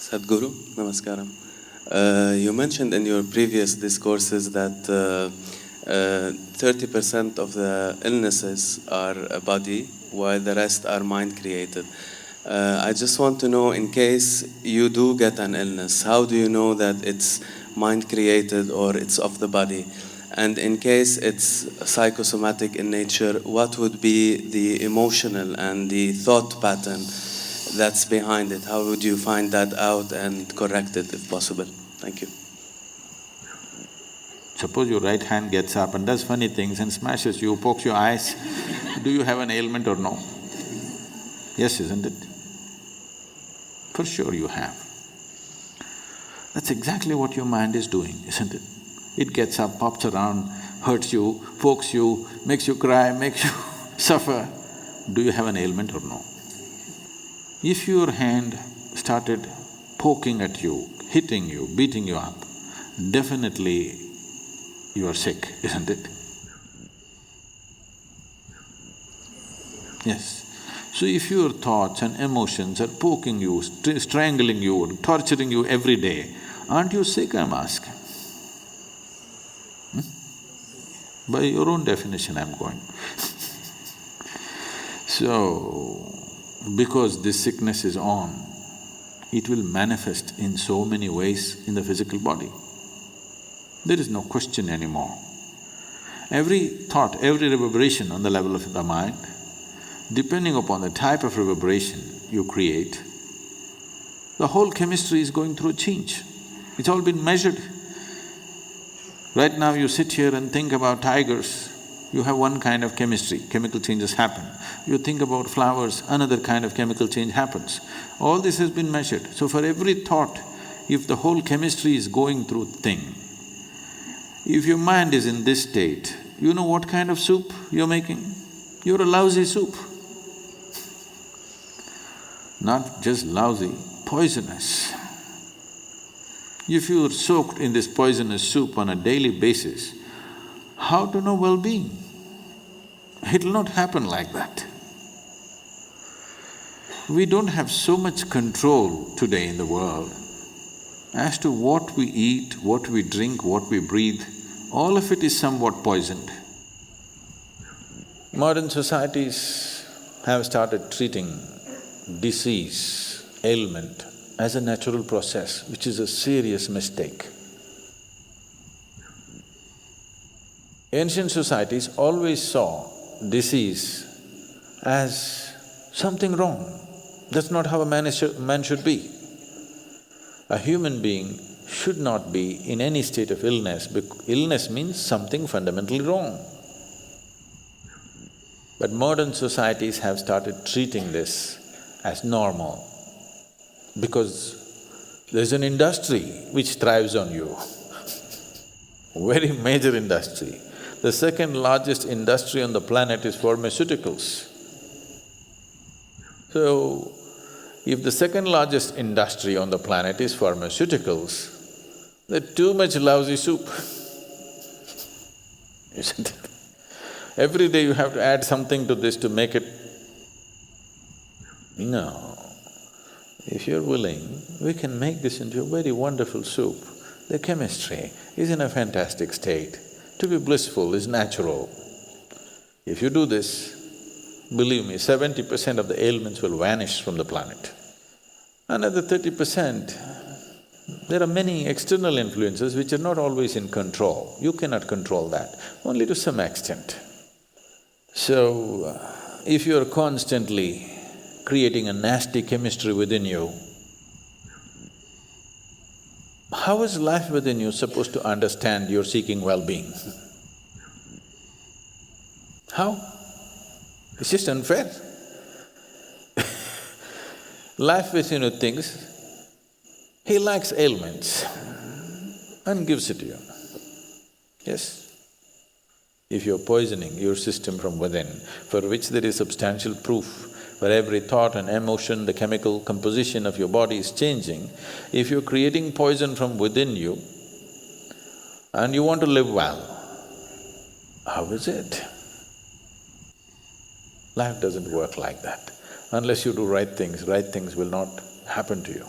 Sadhguru, Namaskaram. You mentioned in your previous discourses that 30% of the illnesses are body, while the rest are mind-created. I just want to know, in case you do get an illness, how do you know that it's mind-created or it's of the body? And in case it's psychosomatic in nature, what would be the emotional and the thought pattern that's behind it? How would you find that out and correct it if possible? Thank you. Suppose your right hand gets up and does funny things and smashes you, pokes your eyes, do you have an ailment or no? Yes, isn't it? For sure you have. That's exactly what your mind is doing, isn't it? It gets up, pops around, hurts you, pokes you, makes you cry, makes you suffer. Do you have an ailment or no? If your hand started poking at you, hitting you, beating you up, definitely you are sick, isn't it? Yes. So if your thoughts and emotions are poking you, strangling you, torturing you every day, aren't you sick, I'm asking? By your own definition I'm going. So, because this sickness is on, it will manifest in so many ways in the physical body. There is no question anymore. Every thought, every reverberation on the level of the mind, depending upon the type of reverberation you create, the whole chemistry is going through a change. It's all been measured. Right now you sit here and think about tigers, you have one kind of chemistry, chemical changes happen. You think about flowers, another kind of chemical change happens. All this has been measured. So for every thought, if the whole chemistry is going through thing, if your mind is in this state, you know what kind of soup you're making? You're a lousy soup. Not just lousy, poisonous. If you are soaked in this poisonous soup on a daily basis, how to know well-being? It'll not happen like that. We don't have so much control today in the world as to what we eat, what we drink, what we breathe, all of it is somewhat poisoned. Modern societies have started treating disease, ailment as a natural process, which is a serious mistake. Ancient societies always saw disease as something wrong. That's not how a man should be. A human being should not be in any state of illness, because illness means something fundamentally wrong. But modern societies have started treating this as normal, because there's an industry which thrives on you, very major industry. The second largest industry on the planet is pharmaceuticals. So, if the second largest industry on the planet is pharmaceuticals, there's too much lousy soup, isn't it? Every day you have to add something to this to make it… No. If you're willing, we can make this into a very wonderful soup. The chemistry is in a fantastic state. To be blissful is natural. If you do this, believe me, 70% of the ailments will vanish from the planet. Another 30%, there are many external influences which are not always in control. You cannot control that, only to some extent. So, if you're constantly creating a nasty chemistry within you, how is life within you supposed to understand you're seeking well-being? How? It's just unfair. Life within you thinks, he likes ailments and gives it to you. Yes? If you're poisoning your system from within, for which there is substantial proof, for every thought and emotion, the chemical composition of your body is changing, if you're creating poison from within you and you want to live well, how is it? Life doesn't work like that. Unless you do right things will not happen to you.